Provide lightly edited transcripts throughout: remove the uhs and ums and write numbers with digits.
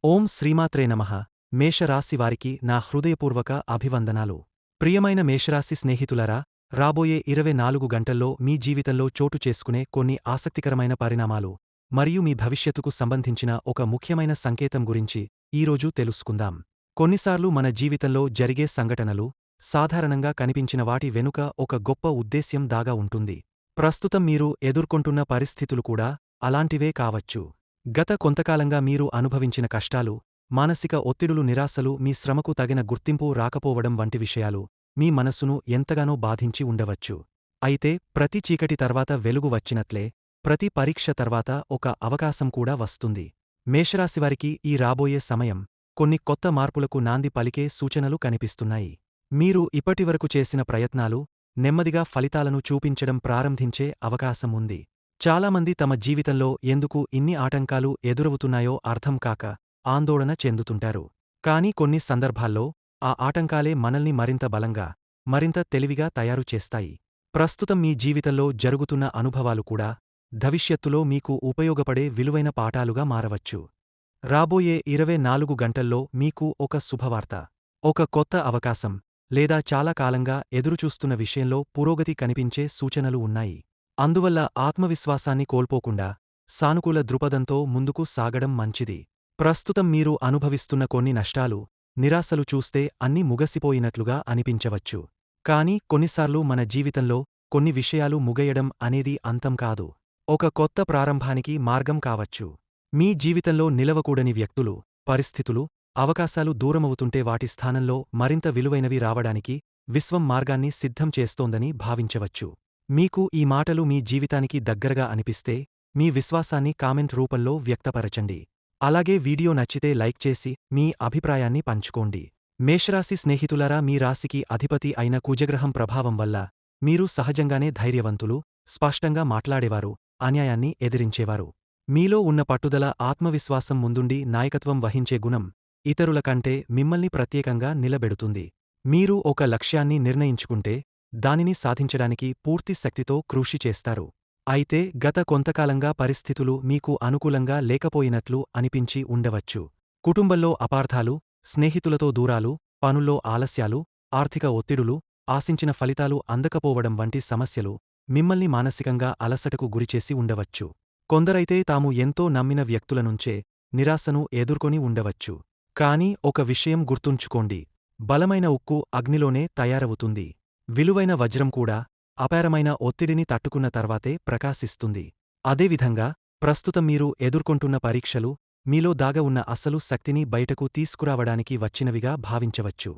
ఓం శ్రీమాత్రే నమః. మేషరాశివారికి నా హృదయపూర్వక అభివందనాలు. ప్రియమైన మేషరాశి స్నేహితులారా, రాబోయే 24 గంటల్లో మీ జీవితంలో చోటు చేసుకునే కొన్ని ఆసక్తికరమైన పరిణామాలు మరియు మీ భవిష్యత్తుకు సంబంధించిన ఒక ముఖ్యమైన సంకేతం గురించి ఈరోజు తెలుసుకుందాం. కొన్నిసార్లు మన జీవితంలో జరిగే సంఘటనలు సాధారణంగా కనిపించిన వాటి వెనుక ఒక గొప్ప ఉద్దేశ్యం దాగా ఉంటుంది. ప్రస్తుతం మీరు ఎదుర్కొంటున్న పరిస్థితులు కూడా అలాంటివే కావచ్చు. గత కొంతకాలంగా మీరు అనుభవించిన కష్టాలు, మానసిక ఒత్తిడులు, నిరాశలు, మీ శ్రమకు తగిన గుర్తింపు రాకపోవడం వంటి విషయాలు మీ మనసును ఎంతగానో బాధించి ఉండవచ్చు. అయితే ప్రతి చీకటి తర్వాత వెలుగు వచ్చినట్లే, ప్రతి పరీక్ష తర్వాత ఒక అవకాశం కూడా వస్తుంది. మేషరాశివారికి ఈ రాబోయే సమయం కొన్ని కొత్త మార్పులకు నాంది పలికే సూచనలు కనిపిస్తున్నాయి. మీరు ఇప్పటివరకు చేసిన ప్రయత్నాలు నెమ్మదిగా ఫలితాలను చూపించడం ప్రారంభించే అవకాశం ఉంది. చాలామంది తమ జీవితంలో ఎందుకు ఇన్ని ఆటంకాలు ఎదురవుతున్నాయో అర్థం కాక ఆందోళన చెందుతుంటారు. కానీ కొన్ని సందర్భాల్లో ఆ ఆటంకాలే మనల్ని మరింత బలంగా, మరింత తెలివిగా తయారు చేస్తాయి. ప్రస్తుతం మీ జీవితంలో జరుగుతున్న అనుభవాలు కూడా భవిష్యత్తులో మీకు ఉపయోగపడే విలువైన పాఠాలుగా మారవచ్చు. రాబోయే 24 గంటల్లో మీకు ఒక శుభవార్త, ఒక కొత్త అవకాశం, లేదా చాలా కాలంగా ఎదురుచూస్తున్న విషయంలో పురోగతి కనిపించే సూచనలు ఉన్నాయి. అందువల్ల ఆత్మవిశ్వాసాన్ని కోల్పోకుండా సానుకూల దృపథంతో ముందుకు సాగడం మంచిది. ప్రస్తుతం మీరు అనుభవిస్తున్న కొన్ని నష్టాలు, నిరాశలు చూస్తే అన్నీ ముగసిపోయినట్లుగా అనిపించవచ్చు. కానీ కొన్నిసార్లు మన జీవితంలో కొన్ని విషయాలు ముగయడం అనేది అంతం కాదు, ఒక కొత్త ప్రారంభానికి మార్గం కావచ్చు. మీ జీవితంలో నిలవకూడని వ్యక్తులు, పరిస్థితులు, అవకాశాలు దూరమవుతుంటే వాటి స్థానంలో మరింత విలువైనవి రావడానికి విశ్వం మార్గాన్ని సిద్ధం చేస్తోందని భావించవచ్చు. మీకు ఈ మాటలు మీ జీవితానికి దగ్గరగా అనిపిస్తే మీ విశ్వాసాన్ని కామెంట్ రూపంలో వ్యక్తపరచండి. అలాగే వీడియో నచ్చితే లైక్ చేసి మీ అభిప్రాయాన్ని పంచుకోండి. మేషరాశి స్నేహితులారా, మీ రాశికి అధిపతి అయిన కుజగ్రహం ప్రభావం వల్ల మీరు సహజంగానే ధైర్యవంతులు, స్పష్టంగా మాట్లాడేవారు, అన్యాయాన్ని ఎదిరించేవారు. మీలో ఉన్న పట్టుదల, ఆత్మవిశ్వాసం ముందుండి నాయకత్వం వహించే గుణం ఇతరుల కంటే మిమ్మల్ని ప్రత్యేకంగా నిలబెడుతుంది. మీరు ఒక లక్ష్యాన్ని నిర్ణయించుకుంటే దానిని సాధించడానికి పూర్తి శక్తితో కృషి చేస్తారు. అయితే గత కొంతకాలంగా పరిస్థితులు మీకు అనుకూలంగా లేకపోయినట్లు అనిపించి ఉండవచ్చు. కుటుంబంలో అపార్థాలు, స్నేహితులతో దూరాలు, పనుల్లో ఆలస్యాలు, ఆర్థిక ఒత్తిడులు, ఆశించిన ఫలితాలు అందకపోవడం వంటి సమస్యలు మిమ్మల్ని మానసికంగా అలసటకు గురిచేసి ఉండవచ్చు. కొందరైతే తాము ఎంతో నమ్మిన వ్యక్తుల నుంచే నిరాశను ఎదుర్కొని ఉండవచ్చు. కానీ ఒక విషయం గుర్తుంచుకోండి, బలమైన ఉక్కు అగ్నిలోనే తయారవుతుంది. విలువైన వజ్రం కూడా అపారమైన ఒత్తిడిని తట్టుకున్న తర్వాతే ప్రకాశిస్తుంది. అదేవిధంగా ప్రస్తుతం మీరు ఎదుర్కొంటున్న పరీక్షలు మీలో దాగ ఉన్న అసలు శక్తిని బయటకు తీసుకురావడానికి వచ్చినవిగా భావించవచ్చు.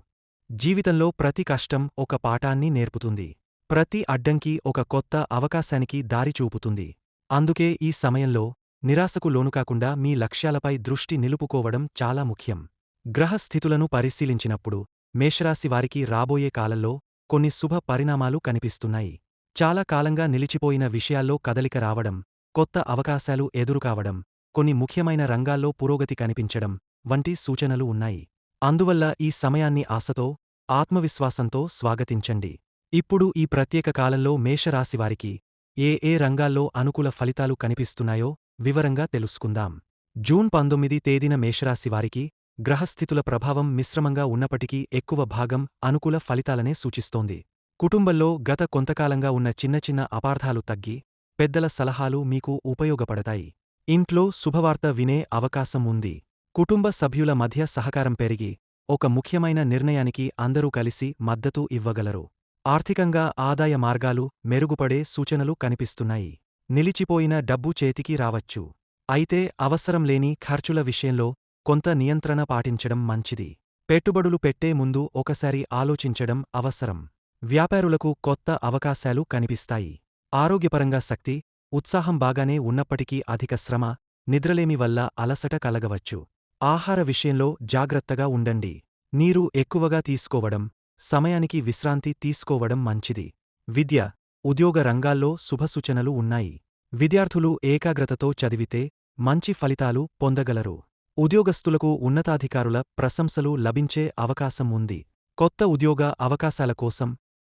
జీవితంలో ప్రతి కష్టం ఒక పాఠాన్ని నేర్పుతుంది. ప్రతి అడ్డంకి ఒక కొత్త అవకాశానికి దారి చూపుతుంది. అందుకే ఈ సమయంలో నిరాశకు లోనుకాకుండా మీ లక్ష్యాలపై దృష్టి నిలుపుకోవడం చాలా ముఖ్యం. గ్రహస్థితులను పరిశీలించినప్పుడు మేషరాశి వారికి రాబోయే కాలంలో కొన్ని శుభ పరిణామాలు కనిపిస్తున్నాయి. చాలా కాలంగా నిలిచిపోయిన విషయాల్లో కదలిక రావడం, కొత్త అవకాశాలు ఎదురుకావడం, కొన్ని ముఖ్యమైన రంగాల్లో పురోగతి కనిపించడం వంటి సూచనలు ఉన్నాయి. అందువల్ల ఈ సమయాన్ని ఆశతో, ఆత్మవిశ్వాసంతో స్వాగతించండి. ఇప్పుడు ఈ ప్రత్యేక కాలంలో మేషరాశివారికి ఏ రంగాల్లో అనుకూల ఫలితాలు కనిపిస్తున్నాయో వివరంగా తెలుసుకుందాం. జూన్ 19 తేదీన మేషరాశివారికి గ్రహస్థితుల ప్రభావం మిశ్రమంగా ఉన్నప్పటికీ ఎక్కువ భాగం అనుకూల ఫలితాలనే సూచిస్తోంది. కుటుంబంలో గత కొంతకాలంగా ఉన్న చిన్న అపార్థాలు తగ్గి, పెద్దల సలహాలు మీకు ఉపయోగపడతాయి. ఇంట్లో శుభవార్త వినే అవకాశం ఉంది. కుటుంబ సభ్యుల మధ్య సహకారం పెరిగి ఒక ముఖ్యమైన నిర్ణయానికి అందరూ కలిసి మద్దతు ఇవ్వగలరు. ఆర్థికంగా ఆదాయ మార్గాలు మెరుగుపడే సూచనలు కనిపిస్తున్నాయి. నిలిచిపోయిన డబ్బు చేతికి రావచ్చు. అయితే అవసరం లేని ఖర్చుల విషయంలో కొంత నియంత్రణ పాటించడం మంచిది. పెట్టుబడులు పెట్టే ముందు ఒకసారి ఆలోచించడం అవసరం. వ్యాపారులకు కొత్త అవకాశాలు కనిపిస్తాయి. ఆరోగ్యపరంగా శక్తి, ఉత్సాహం బాగానే ఉన్నప్పటికీ అధిక శ్రమ, నిద్రలేమి వల్ల అలసట కలగవచ్చు. ఆహార విషయంలో జాగ్రత్తగా ఉండండి. నీరు ఎక్కువగా తీసుకోవడం, సమయానికి విశ్రాంతి తీసుకోవడం మంచిది. విద్య, ఉద్యోగ రంగాల్లో శుభసూచనలు ఉన్నాయి. విద్యార్థులు ఏకాగ్రతతో చదివితే మంచి ఫలితాలు పొందగలరు. ఉద్యోగస్తులకు ఉన్నతాధికారుల ప్రశంసలు లభించే అవకాశం ఉంది. కొత్త ఉద్యోగ అవకాశాల కోసం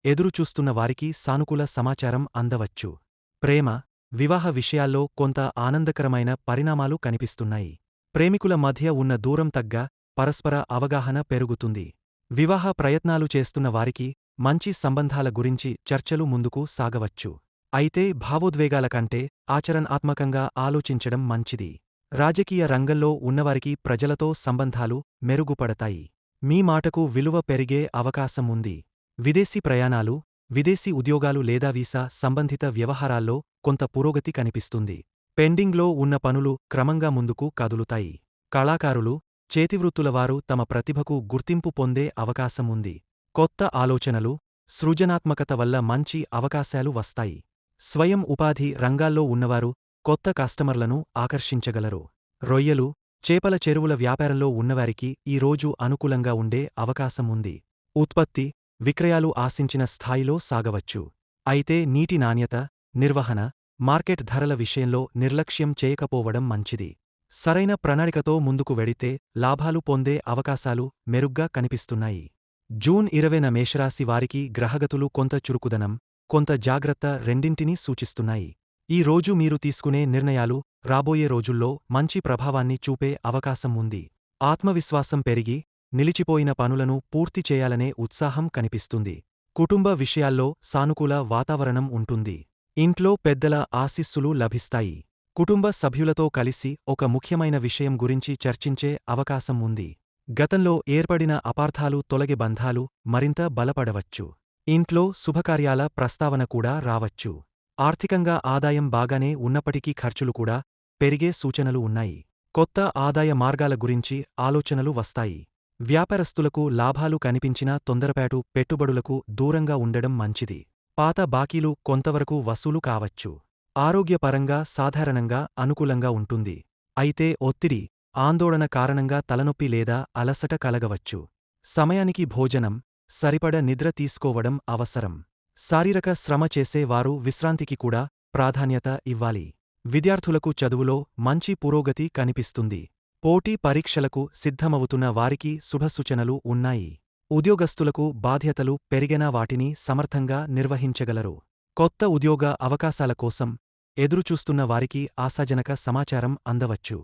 ఎదురుచూస్తున్న వారికి సానుకూల సమాచారం అందవచ్చు. ప్రేమ, వివాహ విషయాల్లో కొంత ఆనందకరమైన పరిణామాలు కనిపిస్తున్నాయి. ప్రేమికుల మధ్య ఉన్న దూరం తగ్గ పరస్పర అవగాహన పెరుగుతుంది. వివాహ ప్రయత్నాలు చేస్తున్న వారికి మంచి సంబంధాల గురించి చర్చలు ముందుకు సాగవచ్చు. అయితే భావోద్వేగాల కంటే ఆచరణాత్మకంగా ఆలోచించడం మంచిది. రాజకీయ రంగంలో ఉన్నవారికి ప్రజలతో సంబంధాలు మెరుగుపడతాయి. మీ మాటకు విలువ పెరిగే అవకాశం ఉంది. విదేశీ ప్రయాణాలు, విదేశీ ఉద్యోగాలు లేదా వీసా సంబంధిత వ్యవహారాల్లో కొంత పురోగతి కనిపిస్తుంది. పెండింగ్లో ఉన్న పనులు క్రమంగా ముందుకు కదులుతాయి. కళాకారులు, చేతివృత్తులవారు తమ ప్రతిభకు గుర్తింపు పొందే అవకాశం ఉంది. కొత్త ఆలోచనలు, సృజనాత్మకత వల్ల మంచి అవకాశాలు వస్తాయి. స్వయం ఉపాధి రంగాల్లో ఉన్నవారు కొత్త కస్టమర్లను ఆకర్షించగలరు. రొయ్యలు, చేపల చెరువుల వ్యాపారంలో ఉన్నవారికి ఈ రోజు అనుకూలంగా ఉండే అవకాశం ఉంది. ఉత్పత్తి, విక్రయాలు ఆశించిన స్థాయిలో సాగవచ్చు. అయితే నీటి నాణ్యత, నిర్వహణ, మార్కెట్ ధరల విషయంలో నిర్లక్ష్యం చేయకపోవడం మంచిది. సరైన ప్రణాళికతో ముందుకు వెడితే లాభాలు పొందే అవకాశాలు మెరుగ్గా కనిపిస్తున్నాయి. జూన్ 20న మేషరాశి వారికి గ్రహగతులు కొంత చురుకుదనం, కొంత జాగ్రత్త రెండింటినీ సూచిస్తున్నాయి. ఈ రోజు మీరు తీసుకునే నిర్ణయాలు రాబోయే రోజుల్లో మంచి ప్రభావాన్ని చూపే అవకాశం ఉంది. ఆత్మవిశ్వాసం పెరిగి, నిలిచిపోయిన పనులను పూర్తి చేయాలనే ఉత్సాహం కనిపిస్తుంది. కుటుంబ విషయాల్లో సానుకూల వాతావరణం ఉంటుంది. ఇంట్లో పెద్దల ఆశీస్సులు లభిస్తాయి. కుటుంబ సభ్యులతో కలిసి ఒక ముఖ్యమైన విషయం గురించి చర్చించే అవకాశం ఉంది. గతంలో ఏర్పడిన అపార్థాలు తొలగి బంధాలు మరింత బలపడవచ్చు. ఇంట్లో శుభకార్యాల ప్రస్తావన కూడా రావచ్చు. ఆర్థికంగా ఆదాయం బాగానే ఉన్నప్పటికీ ఖర్చులు కూడా పెరిగే సూచనలు ఉన్నాయి. కొత్త ఆదాయ మార్గాల గురించి ఆలోచనలు వస్తాయి. వ్యాపారస్తులకు లాభాలు కనిపించినా తొందరపాటు పెట్టుబడులకు దూరంగా ఉండడం మంచిది. పాత బాకీలు కొంతవరకు వసూలు కావచ్చు. ఆరోగ్యపరంగా సాధారణంగా అనుకూలంగా ఉంటుంది. అయితే ఒత్తిడి, ఆందోళన కారణంగా తలనొప్పి లేదా అలసట కలగవచ్చు. సమయానికి భోజనం, సరిపడ నిద్ర తీసుకోవడం అవసరం. శారీరక శ్రమ చేసే వారు విశ్రాంతికి కూడా ప్రాధాన్యత ఇవ్వాలి. విద్యార్థులకు చదువులో మంచి పురోగతి కనిపిస్తుంది. పోటీ పరీక్షలకు సిద్ధమవుతున్న వారికి శుభసూచనలు ఉన్నాయి. ఉద్యోగస్తులకు బాధ్యతలు పెరిగినా వాటిని సమర్థంగా నిర్వహించగలరు. కొత్త ఉద్యోగ అవకాశాల కోసం ఎదురుచూస్తున్న వారికి ఆశాజనక సమాచారం అందవచ్చు.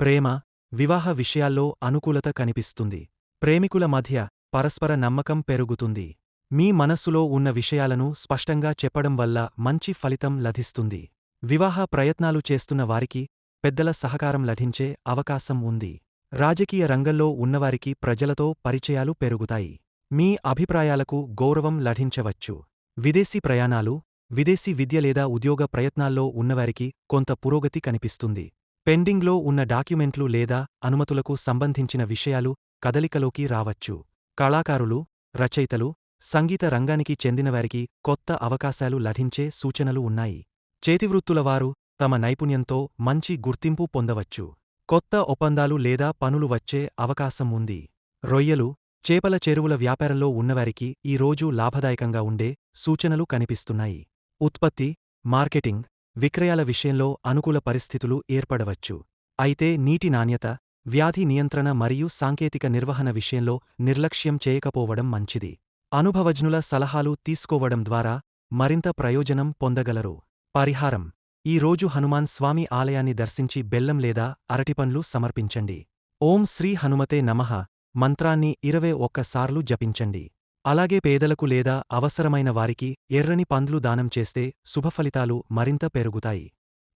ప్రేమ, వివాహ విషయాల్లో అనుకూలత కనిపిస్తుంది. ప్రేమికుల మధ్య పరస్పర నమ్మకం పెరుగుతుంది. మీ మనస్సులో ఉన్న విషయాలను స్పష్టంగా చెప్పడం వల్ల మంచి ఫలితం లభిస్తుంది. వివాహ ప్రయత్నాలు చేస్తున్న వారికి పెద్దల సహకారం లభించే అవకాశం ఉంది. రాజకీయ రంగంలో ఉన్నవారికి ప్రజలతో పరిచయాలు పెరుగుతాయి. మీ అభిప్రాయాలకు గౌరవం లభించవచ్చు. విదేశీ ప్రయాణాలు, విదేశీ విద్య లేదా ఉద్యోగ ప్రయత్నాల్లో ఉన్నవారికి కొంత పురోగతి కనిపిస్తుంది. పెండింగ్లో ఉన్న డాక్యుమెంట్లు లేదా అనుమతులకు సంబంధించిన విషయాలు కదలికలోకి రావచ్చు. కళాకారులు, రచయితలు, సంగీత రంగానికి చెందినవారికి కొత్త అవకాశాలు లభించే సూచనలు ఉన్నాయి. చేతివృత్తులవారు తమ నైపుణ్యంతో మంచి గుర్తింపు పొందవచ్చు. కొత్త ఒప్పందాలు లేదా పనులు వచ్చే అవకాశం ఉంది. రొయ్యలు, చేపల చెరువుల వ్యాపారంలో ఉన్నవారికి ఈ రోజు లాభదాయకంగా ఉండే సూచనలు కనిపిస్తున్నాయి. ఉత్పత్తి, మార్కెటింగ్, విక్రయాల విషయంలో అనుకూల పరిస్థితులు ఏర్పడవచ్చు. అయితే నీటి నాణ్యత, వ్యాధి నియంత్రణ మరియు సాంకేతిక నిర్వహణ విషయంలో నిర్లక్ష్యం చేయకపోవడం మంచిది. అనుభవజ్ఞుల సలహాలు తీసుకోవడం ద్వారా మరింత ప్రయోజనం పొందగలరు. పరిహారం: ఈ రోజు హనుమాన్ స్వామి ఆలయాన్ని దర్శించి బెల్లం లేదా అరటిపండ్లు సమర్పించండి. ఓం శ్రీ హనుమతే నమః మంత్రాన్ని 21 సార్లు జపించండి. అలాగే పేదలకు లేదా అవసరమైన వారికి ఎర్రని పండ్లు దానం చేస్తే శుభఫలితాలు మరింత పెరుగుతాయి.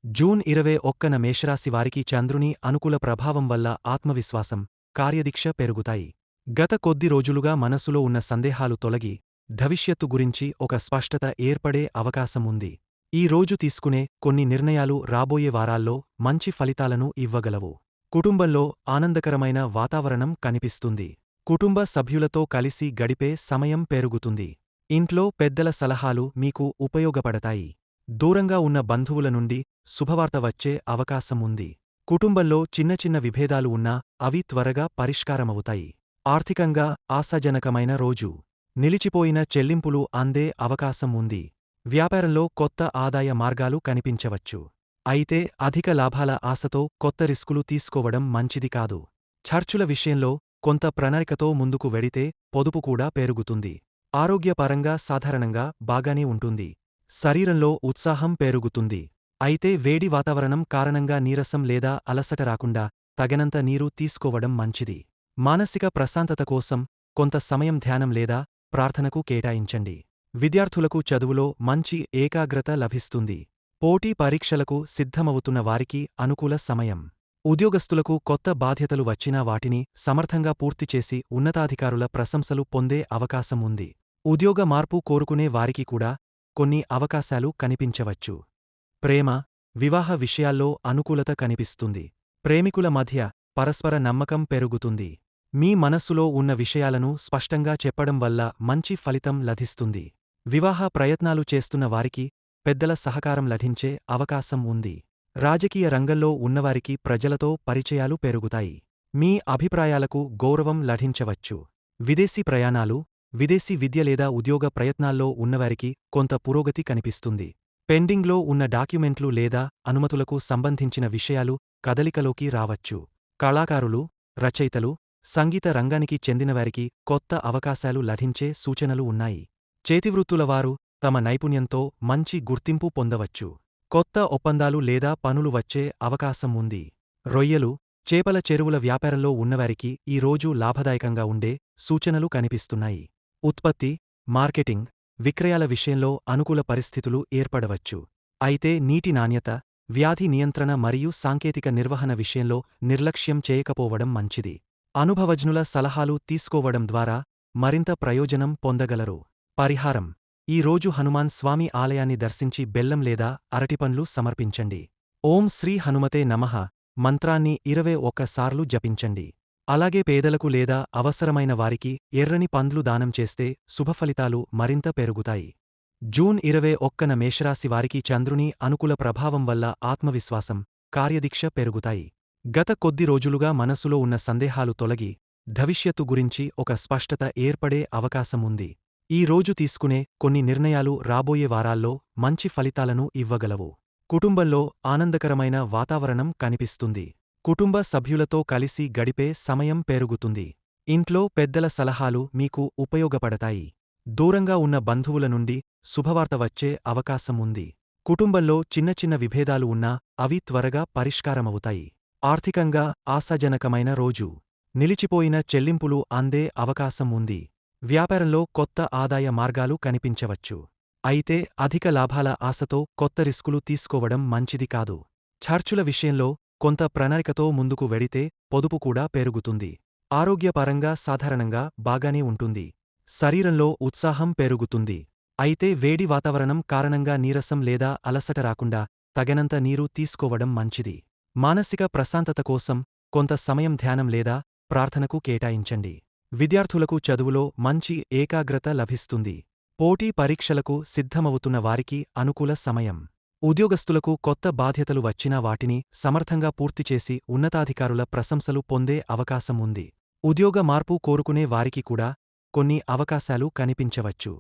జూన్ 21న మేషరాశి వారికి చంద్రుని అనుకూల ప్రభావం వల్ల ఆత్మవిశ్వాసం, కార్యదీక్ష పెరుగుతాయి. గత కొద్ది రోజులుగా మనసులో ఉన్న సందేహాలు తొలగి భవిష్యత్తు గురించి ఒక స్పష్టత ఏర్పడే అవకాశం ఉంది. ఈ రోజు తీసుకునే కొన్ని నిర్ణయాలు రాబోయే వారాల్లో మంచి ఫలితాలను ఇవ్వగలవు. కుటుంబంలో ఆనందకరమైన వాతావరణం కనిపిస్తుంది. కుటుంబ సభ్యులతో కలిసి గడిపే సమయం పెరుగుతుంది. ఇంట్లో పెద్దల సలహాలు మీకు ఉపయోగపడతాయి. దూరంగా ఉన్న బంధువుల నుండి శుభవార్త వచ్చే అవకాశం ఉంది. కుటుంబంలో చిన్న చిన్న విభేదాలు ఉన్నా అవి త్వరగా పరిష్కారమవుతాయి. ఆర్థికంగా ఆశాజనకమైన రోజు. నిలిచిపోయిన చెల్లింపులు అందే అవకాశం ఉంది. వ్యాపారంలో కొత్త ఆదాయ మార్గాలు కనిపించవచ్చు. అయితే అధిక లాభాల ఆశతో కొత్త రిస్కులు తీసుకోవడం మంచిది కాదు. ఖర్చుల విషయంలో కొంత ప్రణాళికతో ముందుకు వెడితే పొదుపు కూడా పెరుగుతుంది. ఆరోగ్యపరంగా సాధారణంగా బాగానే ఉంటుంది. శరీరంలో ఉత్సాహం పెరుగుతుంది. అయితే వేడి వాతావరణం కారణంగా నీరసం లేదా అలసట రాకుండా తగినంత నీరు తీసుకోవడం మంచిది. మానసిక ప్రశాంతత కోసం కొంత సమయం ధ్యానం లేదా ప్రార్థనకు కేటాయించండి. విద్యార్థులకు చదువులో మంచి ఏకాగ్రత లభిస్తుంది. పోటీ పరీక్షలకు సిద్ధమవుతున్న వారికి అనుకూల సమయం. ఉద్యోగస్తులకు కొత్త బాధ్యతలు వచ్చినా వాటిని సమర్థంగా పూర్తిచేసి ఉన్నతాధికారుల ప్రశంసలు పొందే అవకాశం ఉంది. ఉద్యోగ మార్పు కోరుకునే వారికి కూడా కొన్ని అవకాశాలు కనిపించవచ్చు. ప్రేమ, వివాహ విషయాల్లో అనుకూలత కనిపిస్తుంది. ప్రేమికుల మధ్య పరస్పర నమ్మకం పెరుగుతుంది. మీ మనస్సులో ఉన్న విషయాలను స్పష్టంగా చెప్పడం వల్ల మంచి ఫలితం లభిస్తుంది. వివాహ ప్రయత్నాలు చేస్తున్న వారికి పెద్దల సహకారం లభించే అవకాశం ఉంది. రాజకీయ రంగంలో ఉన్నవారికి ప్రజలతో పరిచయాలు పెరుగుతాయి. మీ అభిప్రాయాలకు గౌరవం లభించవచ్చు. విదేశీ ప్రయాణాలు, విదేశీ విద్య లేదా ఉద్యోగ ప్రయత్నాల్లో ఉన్నవారికి కొంత పురోగతి కనిపిస్తుంది. పెండింగ్లో ఉన్న డాక్యుమెంట్లు లేదా అనుమతులకు సంబంధించిన విషయాలు కదలికలోకి రావచ్చు. కళాకారులు, రచయితలు, సంగీత రంగానికి చెందినవారికి కొత్త అవకాశాలు లభించే సూచనలు ఉన్నాయి. చేతివృత్తులవారు తమ నైపుణ్యంతో మంచి గుర్తింపు పొందవచ్చు. కొత్త ఒప్పందాలు లేదా పనులు వచ్చే అవకాశం ఉంది. రొయ్యలు, చేపల చెరువుల వ్యాపారంలో ఉన్నవారికి ఈ రోజు లాభదాయకంగా ఉండే సూచనలు కనిపిస్తున్నాయి. ఉత్పత్తి, మార్కెటింగ్, విక్రయాల విషయంలో అనుకూల పరిస్థితులు ఏర్పడవచ్చు. అయితే నీటి నాణ్యత, వ్యాధి నియంత్రణ మరియు సాంకేతిక నిర్వహణ విషయంలో నిర్లక్ష్యం చేయకపోవడం మంచిది. అనుభవజ్ఞుల సలహాలు తీసుకోవడం ద్వారా మరింత ప్రయోజనం పొందగలరు. పరిహారం: ఈ రోజు హనుమాన్ స్వామి ఆలయాన్ని దర్శించి బెల్లం లేదా అరటిపండ్లు సమర్పించండి. ఓం శ్రీ హనుమతే నమః మంత్రాన్ని 21 సార్లు జపించండి. అలాగే పేదలకు లేదా అవసరమైన వారికి ఎర్రని పండ్లు దానం చేస్తే శుభఫలితాలు మరింత పెరుగుతాయి. జూన్ 21న మేషరాశి వారికి చంద్రుని అనుకూల ప్రభావం వల్ల ఆత్మవిశ్వాసం, కార్యదీక్ష పెరుగుతాయి. గత కొద్ది రోజులుగా మనసులో ఉన్న సందేహాలు తొలగి భవిష్యత్తు గురించి ఒక స్పష్టత ఏర్పడే అవకాశం ఉంది. ఈ రోజు తీసుకునే కొన్ని నిర్ణయాలు రాబోయే వారాల్లో మంచి ఫలితాలను ఇవ్వగలవు. కుటుంబంలో ఆనందకరమైన వాతావరణం కనిపిస్తుంది. కుటుంబ సభ్యులతో కలిసి గడిపే సమయం పెరుగుతుంది. ఇంట్లో పెద్దల సలహాలు మీకు ఉపయోగపడతాయి. దూరంగా ఉన్న బంధువుల నుండి శుభవార్త వచ్చే అవకాశం ఉంది. కుటుంబంలో చిన్న చిన్న విభేదాలు ఉన్నా అవి త్వరగా పరిష్కారమవుతాయి. ఆర్థికంగా ఆశాజనకమైన రోజు. నిలిచిపోయిన చెల్లింపులు అందే అవకాశం ఉంది. వ్యాపారంలో కొత్త ఆదాయ మార్గాలు కనిపించవచ్చు. అయితే అధిక లాభాల ఆశతో కొత్త రిస్కులు తీసుకోవడం మంచిది కాదు. ఖర్చుల విషయంలో కొంత ప్రణాళికతో ముందుకు వెడితే పొదుపు కూడా పెరుగుతుంది. ఆరోగ్యపరంగా సాధారణంగా బాగానే ఉంటుంది. శరీరంలో ఉత్సాహం పెరుగుతుంది. అయితే వేడి వాతావరణం కారణంగా నీరసం లేదా అలసట రాకుండా తగినంత నీరు తీసుకోవడం మంచిది. మానసిక ప్రశాంతత కోసం కొంత సమయం ధ్యానం లేదా ప్రార్థనకు కేటాయించండి. విద్యార్థులకు చదువులో మంచి ఏకాగ్రత లభిస్తుంది. పోటీ పరీక్షలకు సిద్ధమవుతున్న వారికి అనుకూల సమయం. ఉద్యోగస్తులకు కొత్త బాధ్యతలు వచ్చినా వాటిని సమర్థంగా పూర్తిచేసి ఉన్నతాధికారుల ప్రశంసలు పొందే అవకాశం ఉంది. ఉద్యోగ మార్పు కోరుకునే వారికి కూడా కొన్ని అవకాశాలు కనిపించవచ్చు.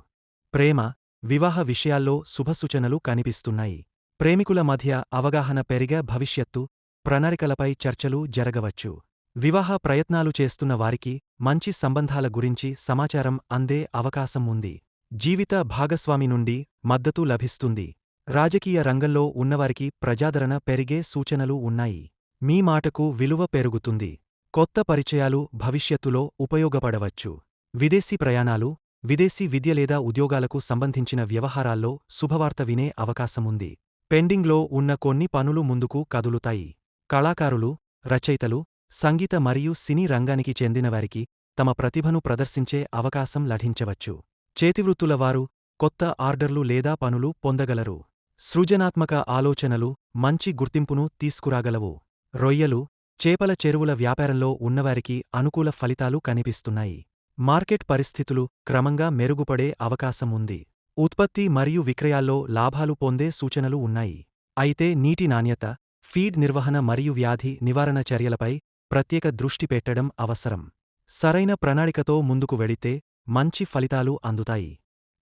ప్రేమ, వివాహ విషయాల్లో శుభసూచనలు కనిపిస్తున్నాయి. ప్రేమికుల మధ్య అవగాహన పెరిగే భవిష్యత్తు ప్రణాళికలపై చర్చలు జరగవచ్చు. వివాహ ప్రయత్నాలు చేస్తున్న వారికి మంచి సంబంధాల గురించి సమాచారం అందే అవకాశం ఉంది. జీవిత భాగస్వామి నుండి మద్దతు లభిస్తుంది. రాజకీయ రంగంలో ఉన్నవారికి ప్రజాదరణ పెరిగే సూచనలు ఉన్నాయి. మీ మాటకు విలువ పెరుగుతుంది. కొత్త పరిచయాలు భవిష్యత్తులో ఉపయోగపడవచ్చు. విదేశీ ప్రయాణాలు, విదేశీ విద్య లేదా ఉద్యోగాలకు సంబంధించిన వ్యవహారాల్లో శుభవార్త వినే అవకాశముంది. పెండింగ్లో ఉన్న కొన్ని పనులు ముందుకు కదులుతాయి. కళాకారులు, రచయితలు, సంగీత మరియు సినీ రంగానికి చెందినవారికి తమ ప్రతిభను ప్రదర్శించే అవకాశం లభించవచ్చు. చేతివృత్తులవారు కొత్త ఆర్డర్లు లేదా పనులు పొందగలరు. సృజనాత్మక ఆలోచనలు మంచి గుర్తింపును తీసుకురాగలవు. రొయ్యలు, చేపల చెరువుల వ్యాపారంలో ఉన్నవారికి అనుకూల ఫలితాలు కనిపిస్తున్నాయి. మార్కెట్ పరిస్థితులు క్రమంగా మెరుగుపడే అవకాశం ఉంది. ఉత్పత్తి మరియు విక్రయాల్లో లాభాలు పొందే సూచనలు ఉన్నాయి. అయితే నీటి నాణ్యత, ఫీడ్ నిర్వహణ మరియు వ్యాధి నివారణ చర్యలపై ప్రత్యేక దృష్టి పెట్టడం అవసరం. సరైన ప్రణాళికతో ముందుకు వెడితే మంచి ఫలితాలు అందుతాయి.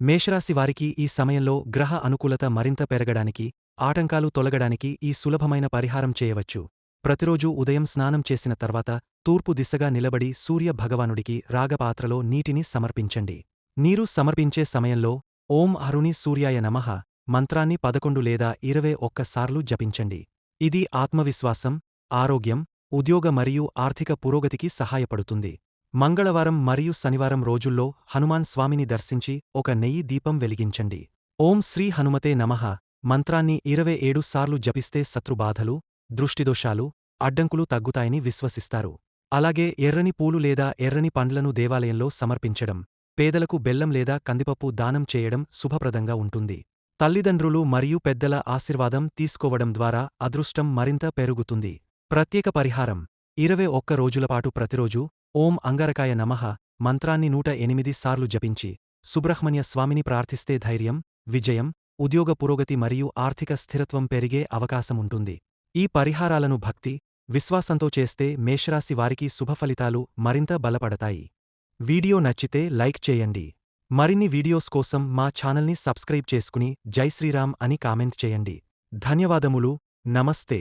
మేషరాశి వారికి ఈ సమయంలో గ్రహ అనుకూలత మరింత పెరగడానికి, ఆటంకాలు తొలగడానికి ఈ సులభమైన పరిహారం చేయవచ్చు. ప్రతిరోజూ ఉదయం స్నానం చేసిన తర్వాత తూర్పు దిశగా నిలబడి సూర్య భగవానుడికి రాగపాత్రలో నీటిని సమర్పించండి. నీరు సమర్పించే సమయంలో ఓం అరుణి సూర్యాయ నమః మంత్రాన్ని 11 లేదా 21 సార్లు జపించండి. ఇది ఆత్మవిశ్వాసం, ఆరోగ్యం, ఉద్యోగ మరియు ఆర్థిక పురోగతికి సహాయపడుతుంది. మంగళవారం మరియు శనివారం రోజుల్లో హనుమాన్ స్వామిని దర్శించి ఒక నెయ్యి దీపం వెలిగించండి. ఓం శ్రీ హనుమతే నమః మంత్రాన్ని 27 సార్లు జపిస్తే శత్రుబాధలు, దృష్టిదోషాలు, అడ్డంకులు తగ్గుతాయని విశ్వసిస్తారు. అలాగే ఎర్రని పూలు లేదా ఎర్రని పండ్లను దేవాలయంలో సమర్పించడం, పేదలకు బెల్లం లేదా కందిపప్పు దానం చేయడం శుభప్రదంగా ఉంటుంది. తల్లిదండ్రులు మరియు పెద్దల ఆశీర్వాదం తీసుకోవడం ద్వారా అదృష్టం మరింత పెరుగుతుంది. ప్రత్యేక పరిహారం 21 రోజులపాటు ప్రతిరోజూ ఓం అంగారకాయ నమః మంత్రాన్ని 108 సార్లు జపించి సుబ్రహ్మణ్య స్వామిని ప్రార్థిస్తే ధైర్యం, విజయం, ఉద్యోగ పురోగతి మరియు ఆర్థిక స్థిరత్వం పెరిగే అవకాశముంటుంది. ఈ పరిహారాలను భక్తి, విశ్వాసంతో చేస్తే మేషరాశి వారికి శుభఫలితాలు మరింత బలపడతాయి. వీడియో నచ్చితే లైక్ చేయండి. మరిన్ని వీడియోస్ కోసం మా ఛానల్ని సబ్స్క్రైబ్ చేసుకుని జై శ్రీరామ్ అని కామెంట్ చేయండి. ధన్యవాదములు. నమస్తే.